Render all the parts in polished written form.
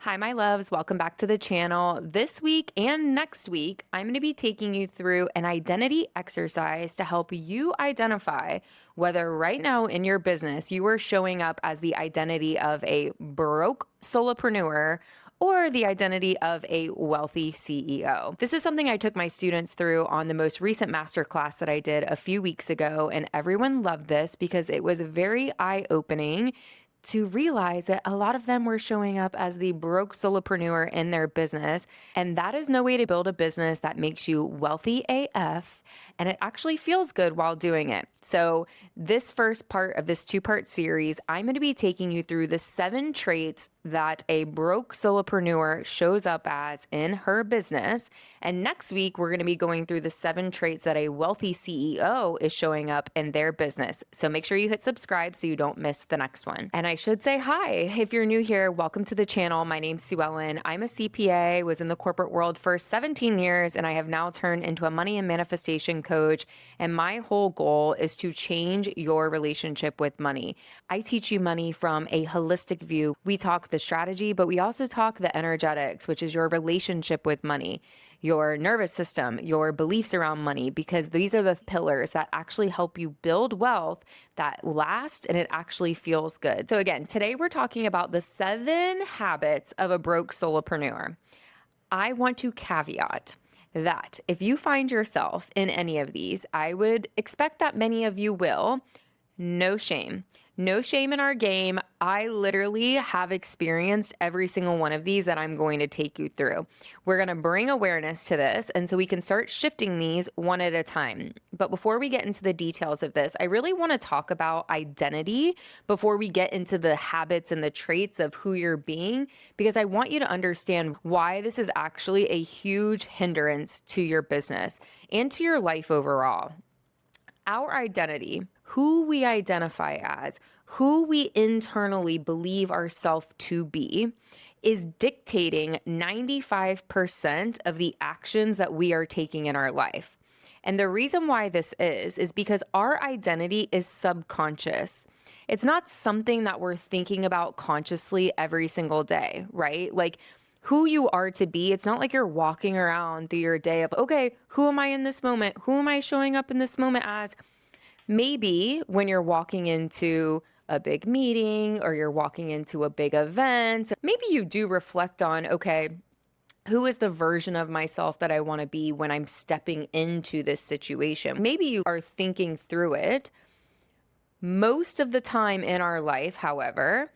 Hi, my loves. Welcome back to the channel. This week and next week, I'm going to be taking you through an identity exercise to help you identify whether right now in your business you are showing up as the identity of a broke solopreneur or the identity of a wealthy CEO. This is something I took my students through on the most recent masterclass that I did a few weeks ago, and everyone loved this because it was very eye-opening to realize that a lot of them were showing up as the broke solopreneur in their business. And that is no way to build a business that makes you wealthy AF. And it actually feels good while doing it. So, this first part of this two-part series, I'm going to be taking you through the 7 traits that a broke solopreneur shows up as in her business. And next week, we're going to be going through the 7 traits that a wealthy CEO is showing up in their business. So make sure you hit subscribe so you don't miss the next one. And I should say hi. If you're new here, welcome to the channel. My name's Sue Ellen. I'm a CPA, was in the corporate world for 17 years, and I have now turned into a money and manifestation coach. And my whole goal is to change your relationship with money. I teach you money from a holistic view. We talk the strategy, but we also talk the energetics, which is your relationship with money, your nervous system, your beliefs around money, because these are the pillars that actually help you build wealth that lasts and it actually feels good. So again, today we're talking about the 7 habits of a broke solopreneur. I want to caveat that if you find yourself in any of these, I would expect that many of you will. No shame. No shame in our game. I literally have experienced every single one of these that I'm going to take you through. We're going to bring awareness to this, and so we can start shifting these one at a time. But before we get into the details of this, I really want to talk about identity before we get into the habits and the traits of who you're being, because I want you to understand why this is actually a huge hindrance to your business and to your life overall. Our identity, who we identify as, who we internally believe ourselves to be, is dictating 95% of the actions that we are taking in our life. And the reason why this is because our identity is subconscious. It's not something that we're thinking about consciously every single day, right? Like, who you are to be, it's not like you're walking around through your day of, okay, who am I in this moment? Who am I showing up in this moment as? Maybe when you're walking into a big meeting or you're walking into a big event, maybe you do reflect on, okay, who is the version of myself that I want to be when I'm stepping into this situation? Maybe you are thinking through it. Most of the time in our life, however,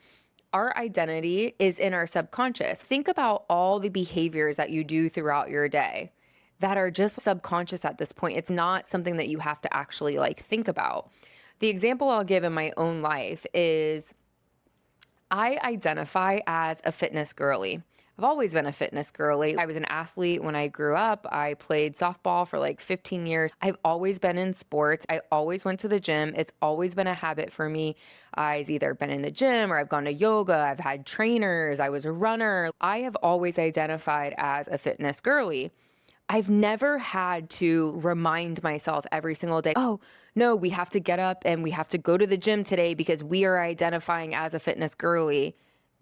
our identity is in our subconscious. Think about all the behaviors that you do throughout your day that are just subconscious at this point. It's not something that you have to actually think about. The example I'll give in my own life is I identify as a fitness girly. I've always been a fitness girly. I was an athlete when I grew up. I played softball for 15 years. I've always been in sports. I always went to the gym. It's always been a habit for me. I've either been in the gym or I've gone to yoga. I've had trainers. I was a runner. I have always identified as a fitness girly. I've never had to remind myself every single day, oh, no, we have to get up and we have to go to the gym today because we are identifying as a fitness girly.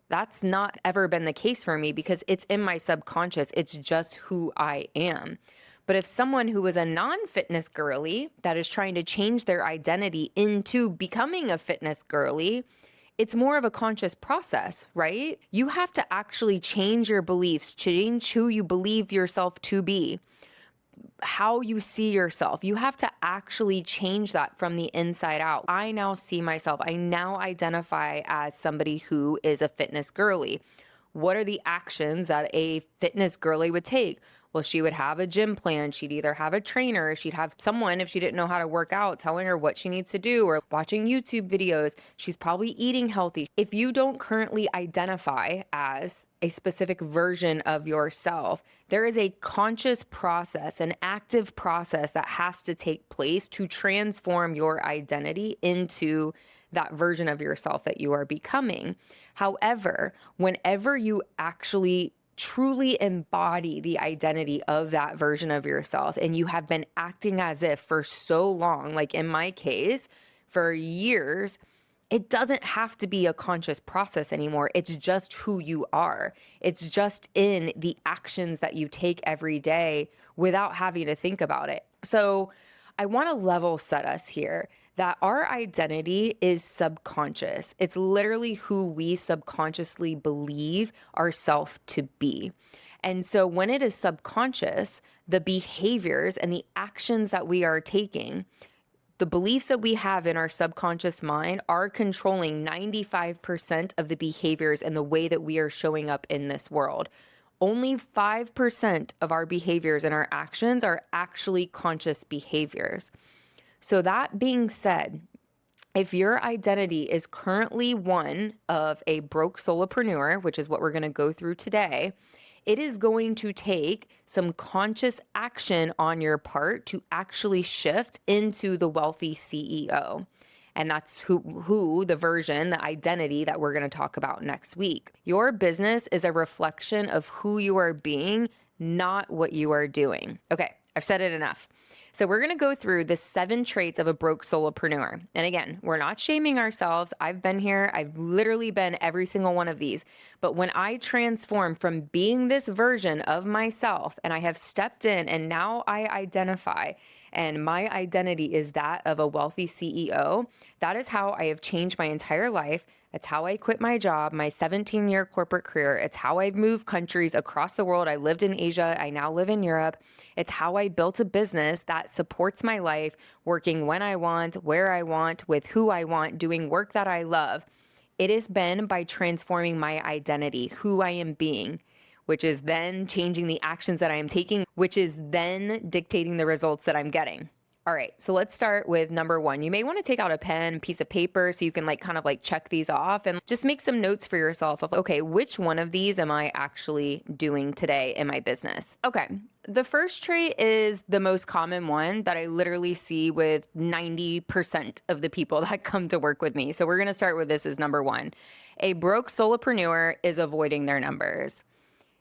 That's not ever been the case for me because it's in my subconscious. It's just who I am. But if someone who is a non-fitness girly that is trying to change their identity into becoming a fitness girly, it's more of a conscious process, right? You have to actually change your beliefs, change who you believe yourself to be, how you see yourself. You have to actually change that from the inside out. I now see myself, I now identify as somebody who is a fitness girly. What are the actions that a fitness girly would take? Well, she would have a gym plan. She'd either have a trainer, she'd have someone, if she didn't know how to work out, telling her what she needs to do, or watching YouTube videos. She's probably eating healthy. If you don't currently identify as a specific version of yourself, there is a conscious process, an active process that has to take place to transform your identity into that version of yourself that you are becoming. However, whenever you actually truly embody the identity of that version of yourself and you have been acting as if for so long, like in my case, for years, It doesn't have to be a conscious process anymore. It's just who you are. It's just in the actions that you take every day without having to think about it. So I want to level set us here that our identity is subconscious. It's literally who we subconsciously believe ourself to be. And so when it is subconscious, the behaviors and the actions that we are taking, the beliefs that we have in our subconscious mind are controlling 95% of the behaviors and the way that we are showing up in this world. Only 5% of our behaviors and our actions are actually conscious behaviors. So, that being said, if your identity is currently one of a broke solopreneur, which is what we're going to go through today, it is going to take some conscious action on your part to actually shift into the wealthy CEO. And that's who the version, the identity that we're going to talk about next week. Your business is a reflection of who you are being, not what you are doing. Okay, I've said it enough. So we're going to go through the 7 traits of a broke solopreneur. And again, we're not shaming ourselves. I've been here. I've literally been every single one of these. But when I transform from being this version of myself and I have stepped in and now I identify and my identity is that of a wealthy CEO, that is how I have changed my entire life. It's how I quit my job, my 17-year corporate career. It's how I've moved countries across the world. I lived in Asia. I now live in Europe. It's how I built a business that supports my life, working when I want, where I want, with who I want, doing work that I love. It has been by transforming my identity, who I am being, which is then changing the actions that I am taking, which is then dictating the results that I'm getting. All right, so let's start with number 1. You may want to take out a pen, piece of paper, so you can kind of check these off and just make some notes for yourself of, okay, which one of these am I actually doing today in my business? Okay, the first trait is the most common one that I literally see with 90% of the people that come to work with me. So we're going to start with this as number 1. A broke solopreneur is avoiding their numbers.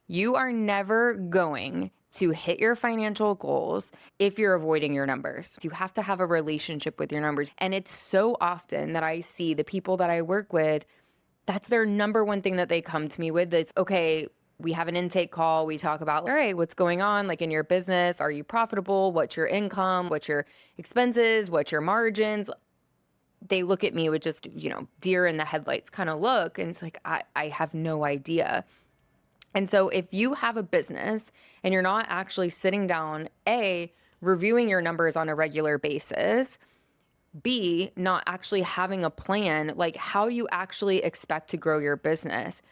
You are never going to hit your financial goals if you're avoiding your numbers. You have to have a relationship with your numbers. And it's so often that I see the people that I work with, that's their number one thing that they come to me with. It's, okay, we have an intake call. We talk about, all right, what's going on in your business? Are you profitable? What's your income? What's your expenses? What's your margins? They look at me with just, deer in the headlights kind of look. And it's I have no idea. And so if you have a business and you're not actually sitting down, A, reviewing your numbers on a regular basis, B, not actually having a plan, how you actually expect to grow your business.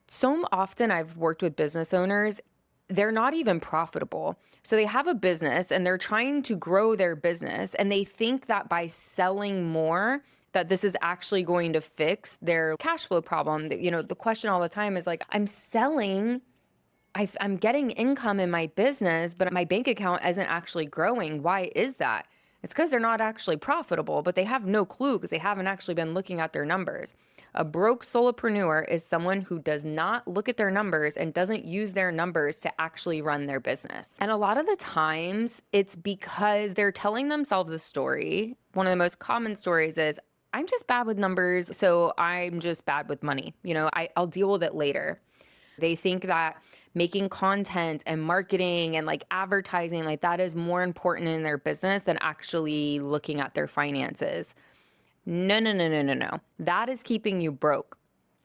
So often I've worked with business owners, they're not even profitable. So they have a business and they're trying to grow their business and they think that by selling more, that this is actually going to fix their cash flow problem. The question all the time is I'm selling, I'm getting income in my business, but my bank account isn't actually growing. Why is that? It's because they're not actually profitable, but they have no clue because they haven't actually been looking at their numbers. A broke solopreneur is someone who does not look at their numbers and doesn't use their numbers to actually run their business. And a lot of the times it's because they're telling themselves a story. One of the most common stories is, I'm just bad with numbers, so I'm just bad with money. I'll deal with it later. They think that making content and marketing and advertising, that is more important in their business than actually looking at their finances. No, no, no, no, no, no. That is keeping you broke.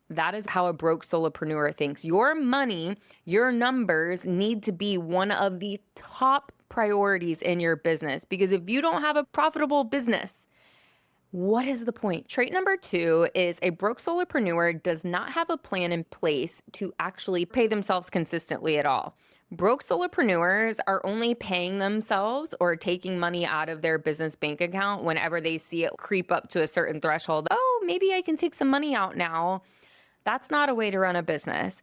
That is how a broke solopreneur thinks. Your money, your numbers need to be one of the top priorities in your business, because if you don't have a profitable business, what is the point? Trait number 2 is a broke solopreneur does not have a plan in place to actually pay themselves consistently at all. Broke solopreneurs are only paying themselves or taking money out of their business bank account whenever they see it creep up to a certain threshold. Oh, maybe I can take some money out now. That's not a way to run a business.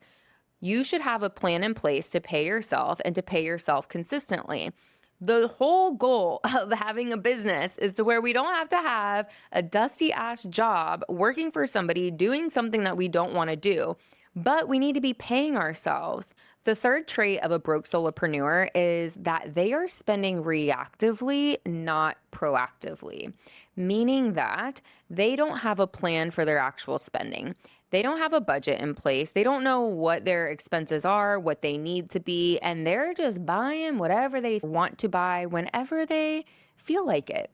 You should have a plan in place to pay yourself and to pay yourself consistently. The whole goal of having a business is to where we don't have to have a dusty ass job working for somebody doing something that we don't want to do. but we need to be paying ourselves. The third trait of a broke solopreneur is that they are spending reactively, not proactively, meaning that they don't have a plan for their actual spending. They don't have a budget in place. They don't know what their expenses are, what they need to be, and they're just buying whatever they want to buy whenever they feel like it.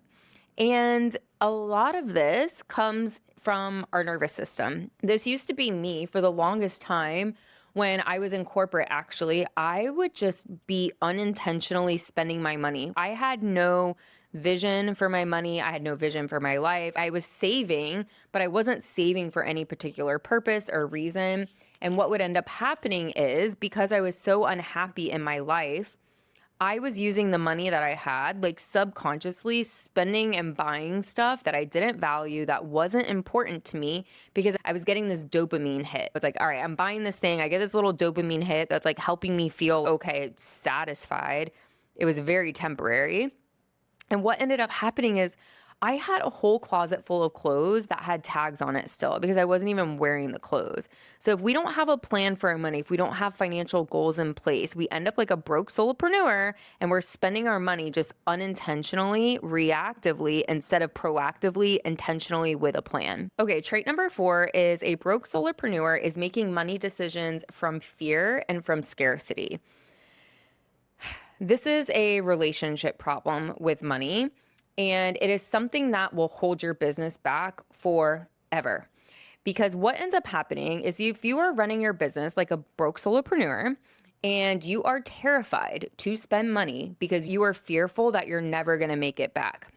And a lot of this comes from our nervous system. This used to be me for the longest time. When I was in corporate, actually, I would just be unintentionally spending my money. I had no vision for my money. I had no vision for my life. I was saving, but I wasn't saving for any particular purpose or reason. And what would end up happening is because I was so unhappy in my life, I was using the money that I had, like subconsciously spending and buying stuff that I didn't value, that wasn't important to me because I was getting this dopamine hit. It's like, all right, I'm buying this thing. I get this little dopamine hit that's like helping me feel okay, satisfied. It was very temporary. And what ended up happening is I had a whole closet full of clothes that had tags on it still because I wasn't even wearing the clothes. So if we don't have a plan for our money, if we don't have financial goals in place, we end up like a broke solopreneur and we're spending our money just unintentionally, reactively, instead of proactively, intentionally with a plan. Okay, trait number 4 is a broke solopreneur is making money decisions from fear and from scarcity. This is a relationship problem with money, and it is something that will hold your business back forever. Because what ends up happening is if you are running your business like a broke solopreneur and you are terrified to spend money because you are fearful that you're never going to make it back,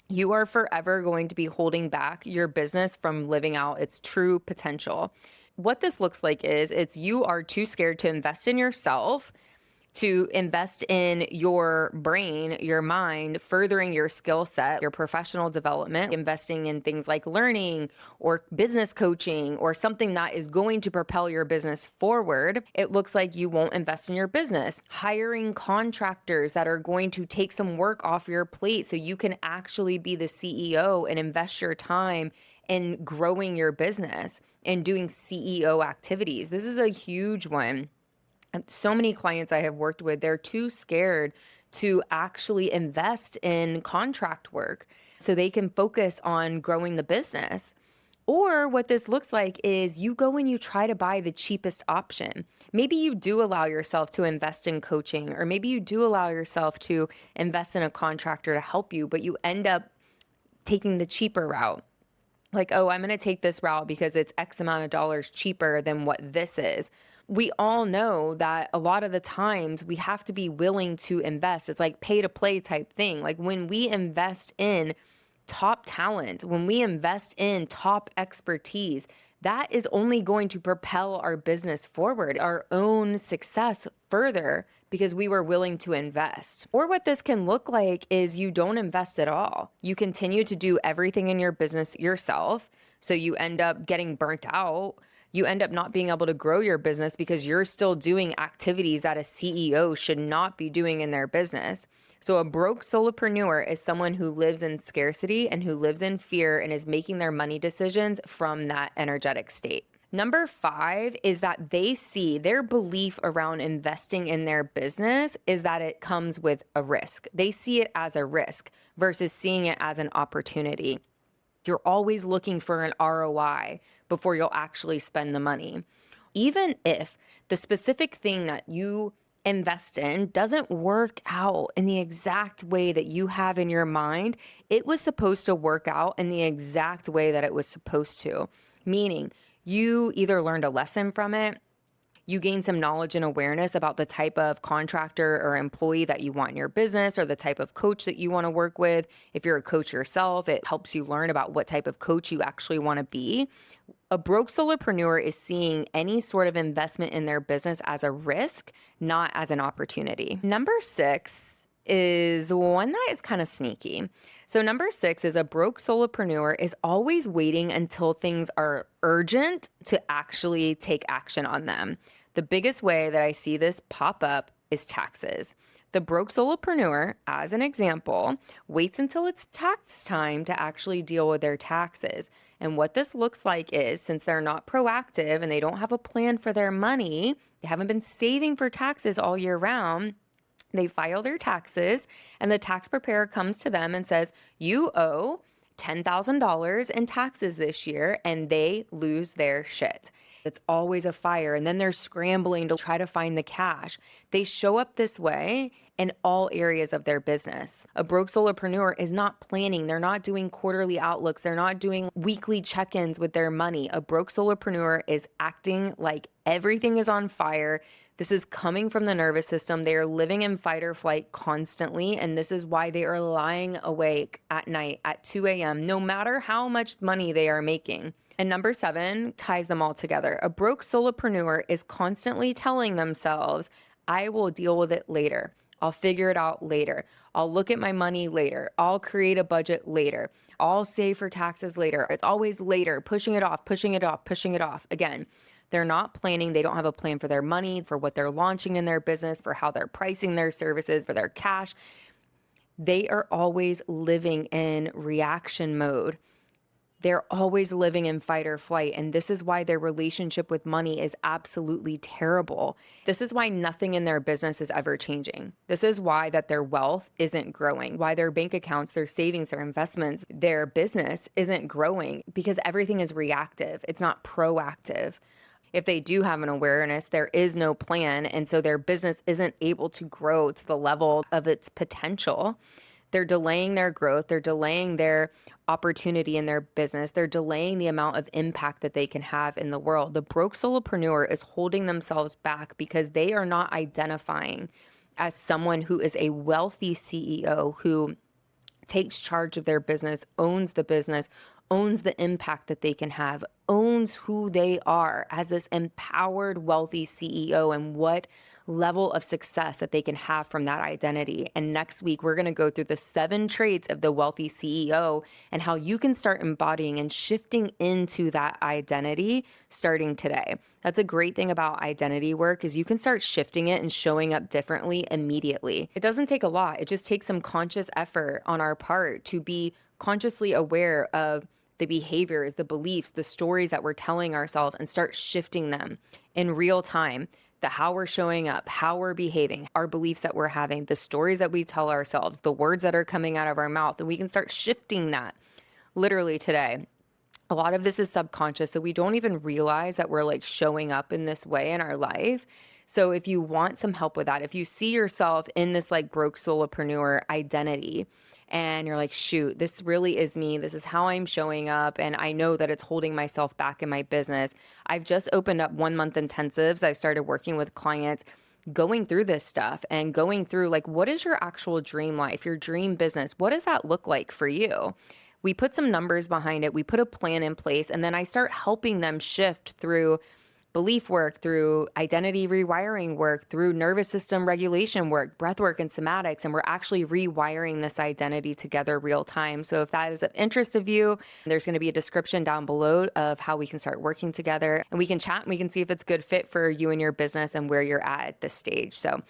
you are forever going to be holding back your business from living out its true potential. What this looks like is you are too scared to invest in yourself, to invest in your brain, your mind, furthering your skill set, your professional development, investing in things like learning or business coaching or something that is going to propel your business forward. It looks like you won't invest in your business. Hiring contractors that are going to take some work off your plate so you can actually be the CEO and invest your time in growing your business and doing CEO activities. This is a huge one. And so many clients I have worked with, they're too scared to actually invest in contract work so they can focus on growing the business. Or what this looks like is you go and you try to buy the cheapest option. Maybe you do allow yourself to invest in coaching, or maybe you do allow yourself to invest in a contractor to help you, but you end up taking the cheaper route. Like, oh, I'm going to take this route because it's X amount of dollars cheaper than what this is. We all know that a lot of the times we have to be willing to invest. It's like pay to play type thing. Like when we invest in top talent, when we invest in top expertise, that is only going to propel our business forward, our own success further, because we were willing to invest. Or what this can look like is you don't invest at all. You continue to do everything in your business yourself. So you end up getting burnt out. You end up not being able to grow your business because you're still doing activities that a CEO should not be doing in their business. So a broke solopreneur is someone who lives in scarcity and who lives in fear and is making their money decisions from that energetic state. Number 5 is that they see their belief around investing in their business is that it comes with a risk. They see it as a risk versus seeing it as an opportunity. You're always looking for an ROI before you'll actually spend the money. Even if the specific thing that you invest in doesn't work out in the exact way that you have in your mind, it was supposed to work out in the exact way that it was supposed to. Meaning, you either learned a lesson from it, you gain some knowledge and awareness about the type of contractor or employee that you want in your business or the type of coach that you want to work with. If you're a coach yourself, it helps you learn about what type of coach you actually want to be. A broke solopreneur is seeing any sort of investment in their business as a risk, not as an opportunity. Number 6 is one that is kind of sneaky. So number 6 is a broke solopreneur is always waiting until things are urgent to actually take action on them. The biggest way that I see this pop up is taxes. The broke solopreneur, as an example, waits until it's tax time to actually deal with their taxes. And what this looks like is, since they're not proactive and they don't have a plan for their money, they haven't been saving for taxes all year round. They file their taxes, and the tax preparer comes to them and says, you owe $10,000 in taxes this year, and they lose their shit. It's always a fire, and then they're scrambling to try to find the cash. They show up this way in all areas of their business. A broke solopreneur is not planning. They're not doing quarterly outlooks. They're not doing weekly check-ins with their money. A broke solopreneur is acting like everything is on fire. This is coming from the nervous system. They are living in fight or flight constantly. And this is why they are lying awake at night at 2 a.m., no matter how much money they are making. And number 7 ties them all together. A broke solopreneur is constantly telling themselves, I will deal with it later. I'll figure it out later. I'll look at my money later. I'll create a budget later. I'll save for taxes later. It's always later, pushing it off, pushing it off, pushing it off. Again, they're not planning. They don't have a plan for their money, for what they're launching in their business, for how they're pricing their services, for their cash. They are always living in reaction mode. They're always living in fight or flight. And this is why their relationship with money is absolutely terrible. This is why nothing in their business is ever changing. This is why that their wealth isn't growing, why their bank accounts, their savings, their investments, their business isn't growing, because everything is reactive. It's not proactive. If they do have an awareness, there is no plan. And so their business isn't able to grow to the level of its potential. They're delaying their growth. They're delaying their opportunity in their business. They're delaying the amount of impact that they can have in the world. The broke solopreneur is holding themselves back because they are not identifying as someone who is a wealthy CEO who takes charge of their business, owns the business, owns the impact that they can have, owns who they are as this empowered, wealthy CEO and what level of success that they can have from that identity. And next week, we're going to go through the 7 traits of the wealthy CEO and how you can start embodying and shifting into that identity starting today. That's a great thing about identity work is you can start shifting it and showing up differently immediately. It doesn't take a lot. It just takes some conscious effort on our part to be consciously aware of the behaviors, the beliefs, the stories that we're telling ourselves and start shifting them in real time. The how we're showing up, how we're behaving, our beliefs that we're having, the stories that we tell ourselves, the words that are coming out of our mouth, and we can start shifting that literally today. A lot of this is subconscious, so we don't even realize that we're like showing up in this way in our life. So if you want some help with that, if you see yourself in this like broke solopreneur identity, and you're like, shoot, this really is me. This is how I'm showing up. And I know that it's holding myself back in my business. I've just opened up 1-month intensives. I started working with clients going through this stuff and going through like, what is your actual dream life, your dream business? What does that look like for you? We put some numbers behind it. We put a plan in place. And then I start helping them shift through belief work, through identity rewiring work, through nervous system regulation work, breath work, and somatics. And we're actually rewiring this identity together real time. So if that is of interest of you, there's going to be a description down below of how we can start working together and we can chat and we can see if it's a good fit for you and your business and where you're at this stage. So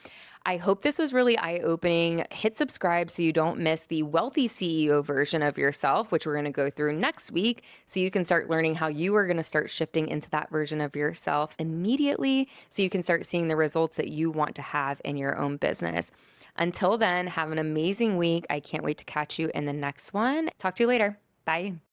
I hope this was really eye-opening. Hit subscribe so you don't miss the wealthy CEO version of yourself, which we're going to go through next week, so you can start learning how you are going to start shifting into that version of yourself immediately so you can start seeing the results that you want to have in your own business. Until then, have an amazing week. I can't wait to catch you in the next one. Talk to you later. Bye.